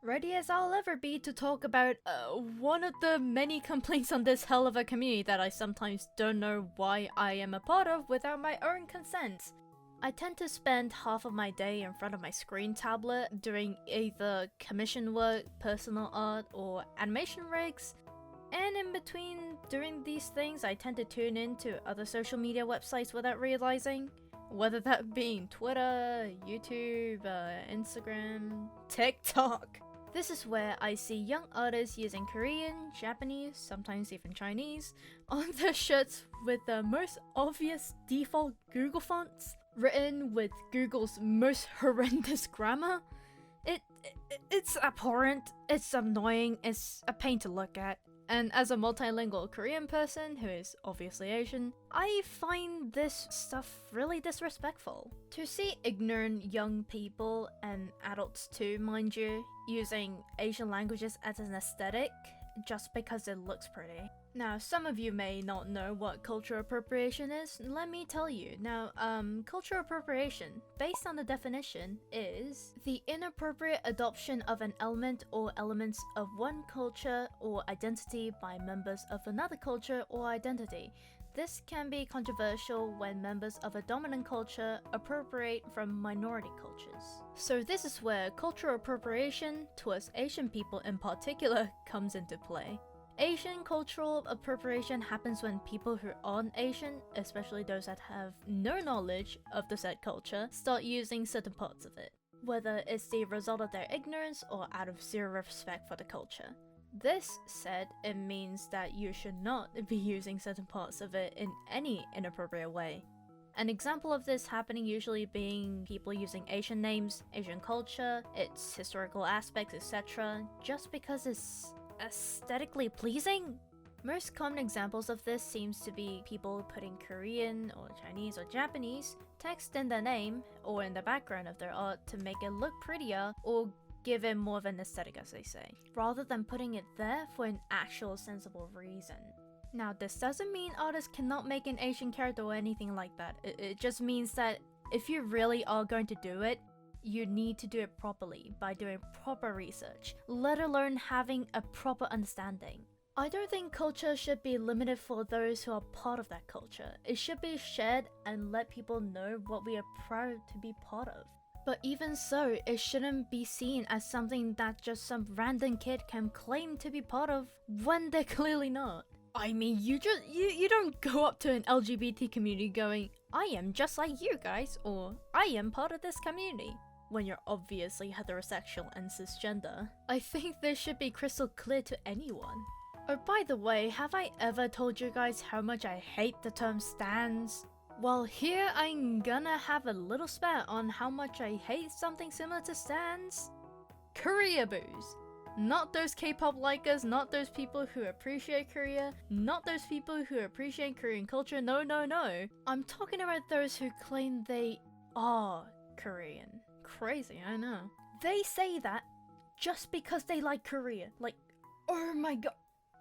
Ready as I'll ever be to talk about one of the many complaints on this hell of a community that I sometimes don't know why I am a part of without my own consent. I tend to spend half of my day in front of my screen tablet doing either commission work, personal art, or animation rigs. And in between doing these things, I tend to tune into other social media websites without realizing. Whether that being Twitter, YouTube, Instagram, TikTok. This is where I see young artists using Korean, Japanese, sometimes even Chinese, on their shirts with the most obvious default Google fonts, written with Google's most horrendous grammar. It's abhorrent, it's annoying, it's a pain to look at. And as a multilingual Korean person who is obviously Asian, I find this stuff really disrespectful. To see ignorant young people, and adults too mind you, using Asian languages as an aesthetic just because it looks pretty. Now, some of you may not know what cultural appropriation is. Let me tell you. Now, cultural appropriation, based on the definition, is the inappropriate adoption of an element or elements of one culture or identity by members of another culture or identity. This can be controversial when members of a dominant culture appropriate from minority cultures. So this is where cultural appropriation, towards Asian people in particular, comes into play. Asian cultural appropriation happens when people who aren't Asian, especially those that have no knowledge of the said culture, start using certain parts of it, whether it's the result of their ignorance or out of zero respect for the culture. This said, it means that you should not be using certain parts of it in any inappropriate way. An example of this happening usually being people using Asian names, Asian culture, its historical aspects, etc., just because it's aesthetically pleasing. Most common examples of this seems to be people putting Korean or Chinese or Japanese text in their name or in the background of their art to make it look prettier or give it more of an aesthetic, as they say, rather than putting it there for an actual sensible reason. Now, this doesn't mean artists cannot make an Asian character or anything like that. It just means that if you really are going to do it, you need to do it properly by doing proper research, let alone having a proper understanding. I don't think culture should be limited for those who are part of that culture. It should be shared and let people know what we are proud to be part of. But even so, it shouldn't be seen as something that just some random kid can claim to be part of when they're clearly not. I mean, you don't go up to an LGBT community going, I am just like you guys, or I am part of this community, when you're obviously heterosexual and cisgender. I think this should be crystal clear to anyone. Oh, by the way, have I ever told you guys how much I hate the term stans? Well, here I'm gonna have a little spat on how much I hate something similar to stans. Koreaboos. Not those K-pop likers, not those people who appreciate Korea, not those people who appreciate Korean culture, no. I'm talking about those who claim they are Korean. Crazy, I know. They say that just because they like Korea. Like, oh my god.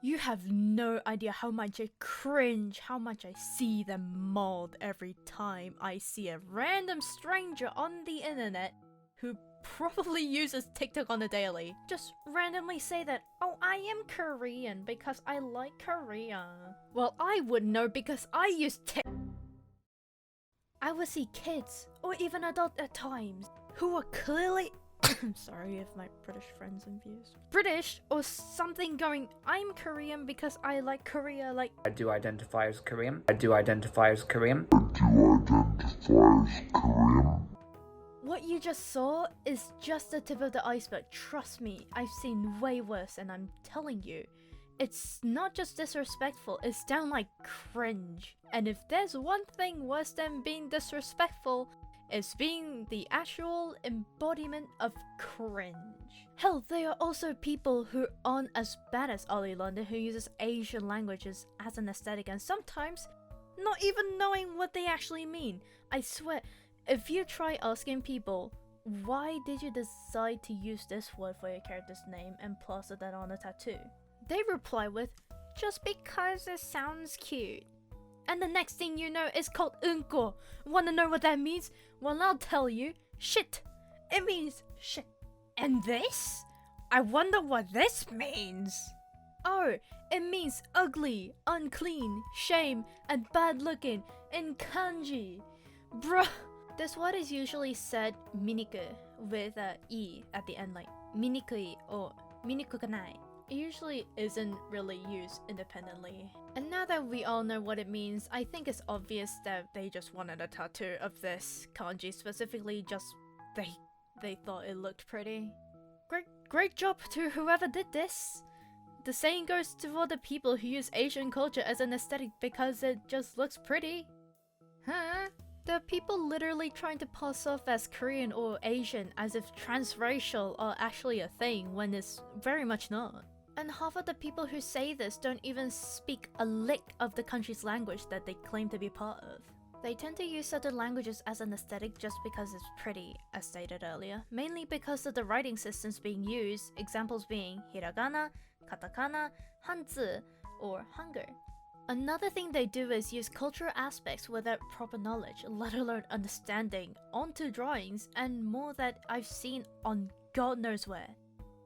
You have no idea how much I cringe, how much I see them mauled every time I see a random stranger on the internet who probably uses TikTok on the daily just randomly say that, oh, I am Korean because I like Korea. Well, I would know because I use TikTok. I would see kids, or even adults at times, who are clearly I'm sorry if my British friends and views. British or something going, I'm Korean because I like Korea, like I do identify as Korean. I do identify as Korean. What you just saw is just the tip of the iceberg. Trust me, I've seen way worse, and I'm telling you, it's not just disrespectful, it's downright cringe. And if there's one thing worse than being disrespectful, it's being the actual embodiment of cringe. Hell, there are also people who aren't as bad as Ollie London who uses Asian languages as an aesthetic and sometimes not even knowing what they actually mean. I swear, if you try asking people, why did you decide to use this word for your character's name and plaster that on a tattoo? They reply with, just because it sounds cute. And the next thing you know, it's called unko. Wanna know what that means? Well, I'll tell you. Shit. It means shit. And this? I wonder what this means. Oh, it means ugly, unclean, shame, and bad looking in kanji. Bruh. This word is usually said miniku with a e at the end, like minikui or minikukanai. It usually isn't really used independently. And now that we all know what it means, I think it's obvious that they just wanted a tattoo of this kanji, specifically just they thought it looked pretty. Great job to whoever did this. The same goes to all the people who use Asian culture as an aesthetic because it just looks pretty. Huh? There are people literally trying to pass off as Korean or Asian as if transracial are actually a thing when it's very much not. And half of the people who say this don't even speak a lick of the country's language that they claim to be part of. They tend to use certain languages as an aesthetic just because it's pretty, as stated earlier, mainly because of the writing systems being used, examples being hiragana, katakana, hanzi, or hangul. Another thing they do is use cultural aspects without proper knowledge, let alone understanding, onto drawings, and more that I've seen on God knows where.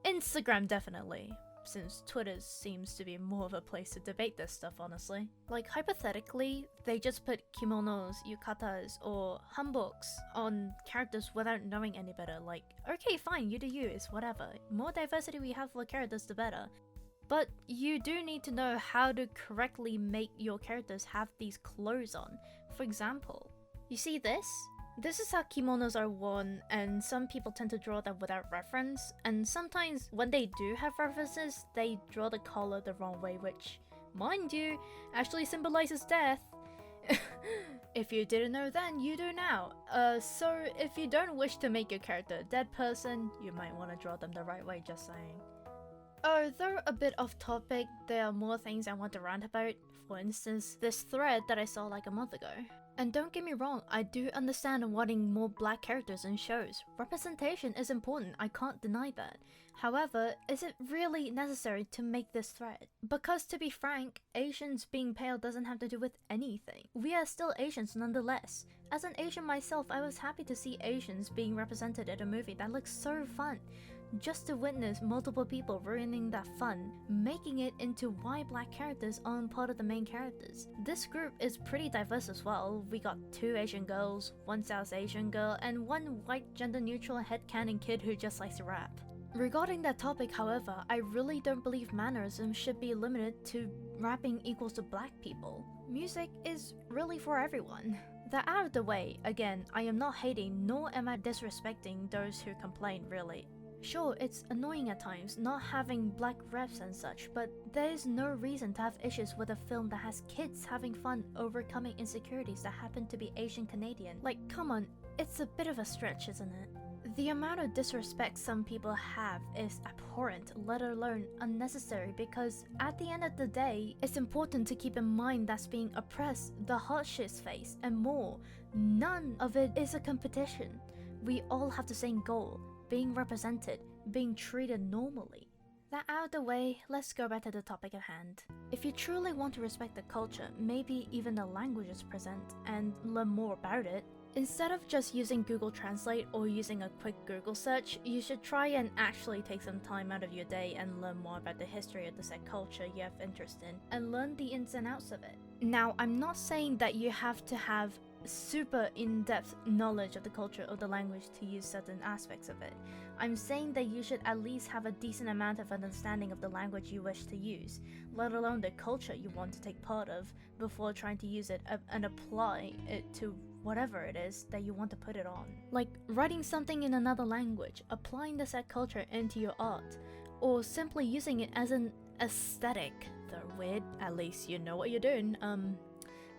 Instagram definitely, since Twitter seems to be more of a place to debate this stuff, honestly. Like, hypothetically, they just put kimonos, yukatas, or hanboks on characters without knowing any better. Like, okay, fine, you do you, it's whatever. More diversity we have for characters, the better. But you do need to know how to correctly make your characters have these clothes on. For example, you see this? This is how kimonos are worn, and some people tend to draw them without reference, and sometimes when they do have references, they draw the collar the wrong way, which, mind you, actually symbolizes death. If you didn't know then, you do now. So if you don't wish to make your character a dead person, you might want to draw them the right way, just saying. Though a bit off topic, there are more things I want to rant about. For instance, this thread that I saw like a month ago. And don't get me wrong, I do understand wanting more black characters in shows. Representation is important, I can't deny that. However, is it really necessary to make this thread? Because to be frank, Asians being pale doesn't have to do with anything. We are still Asians nonetheless. As an Asian myself, I was happy to see Asians being represented in a movie that looks so fun. Just to witness multiple people ruining that fun, making it into why black characters aren't part of the main characters. This group is pretty diverse as well. We got 2 Asian girls, 1 South Asian girl, and 1 white gender-neutral headcanon kid who just likes to rap. Regarding that topic, however, I really don't believe mannerisms should be limited to rapping equals to black people. Music is really for everyone. That out of the way, again, I am not hating nor am I disrespecting those who complain, really. Sure, it's annoying at times not having black refs and such, but there is no reason to have issues with a film that has kids having fun overcoming insecurities that happen to be Asian Canadian. Like, come on, it's a bit of a stretch, isn't it? The amount of disrespect some people have is abhorrent, let alone unnecessary, because at the end of the day, it's important to keep in mind that's being oppressed, the hardships faced, and more. None of it is a competition. We all have the same goal. Being represented, being treated normally. That out of the way, let's go back to the topic at hand. If you truly want to respect the culture, maybe even the languages present, and learn more about it, instead of just using Google Translate or using a quick Google search, you should try and actually take some time out of your day and learn more about the history of the said culture you have interest in, and learn the ins and outs of it. Now, I'm not saying that you have to have super in-depth knowledge of the culture or the language to use certain aspects of it. I'm saying that you should at least have a decent amount of understanding of the language you wish to use, let alone the culture you want to take part of, before trying to use it and apply it to whatever it is that you want to put it on. Like writing something in another language, applying the said culture into your art, or simply using it as an aesthetic. They're weird, at least you know what you're doing.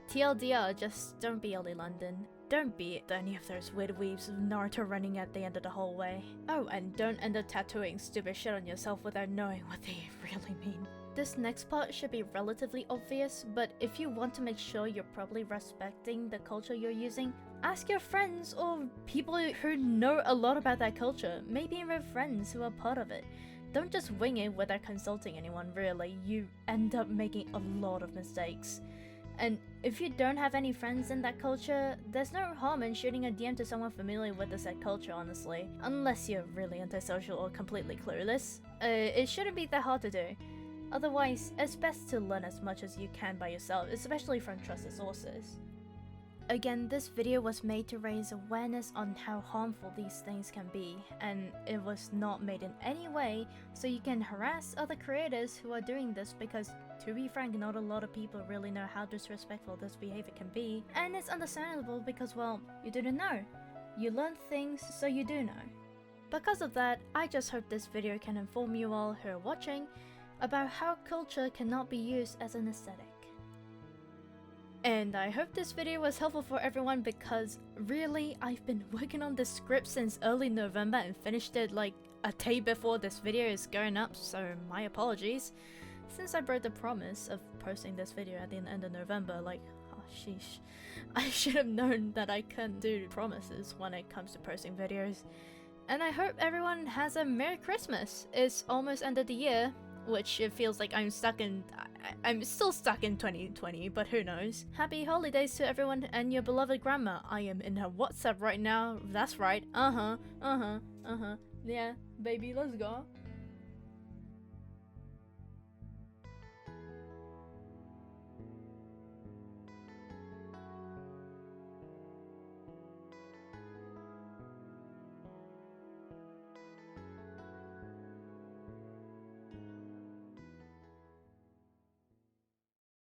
TLDR, just don't be Ellie London. Don't be any of those weird weaves of Naruto running at the end of the hallway. Oh, and don't end up tattooing stupid shit on yourself without knowing what they really mean. This next part should be relatively obvious, but if you want to make sure you're properly respecting the culture you're using, ask your friends or people who know a lot about that culture, maybe even friends who are part of it. Don't just wing it without consulting anyone, really. You end up making a lot of mistakes. And if you don't have any friends in that culture, there's no harm in shooting a DM to someone familiar with the said culture, honestly. Unless you're really antisocial or completely clueless. It shouldn't be that hard to do. Otherwise, it's best to learn as much as you can by yourself, especially from trusted sources. Again, this video was made to raise awareness on how harmful these things can be, and it was not made in any way so you can harass other creators who are doing this, because to be frank, not a lot of people really know how disrespectful this behavior can be, and it's understandable because, well, you didn't know. You learn things, so you do know. Because of that, I just hope this video can inform you all who are watching about how culture cannot be used as an aesthetic. And I hope this video was helpful for everyone, because really, I've been working on this script since early November and finished it like a day before this video is going up, so my apologies. Since I broke the promise of posting this video at the end of November, like, oh sheesh. I should have known that I can't do promises when it comes to posting videos. And I hope everyone has a Merry Christmas. It's almost end of the year, which it feels like I'm still stuck in 2020, but who knows. Happy holidays to everyone and your beloved grandma. I am in her WhatsApp right now. That's right. Yeah, baby, let's go.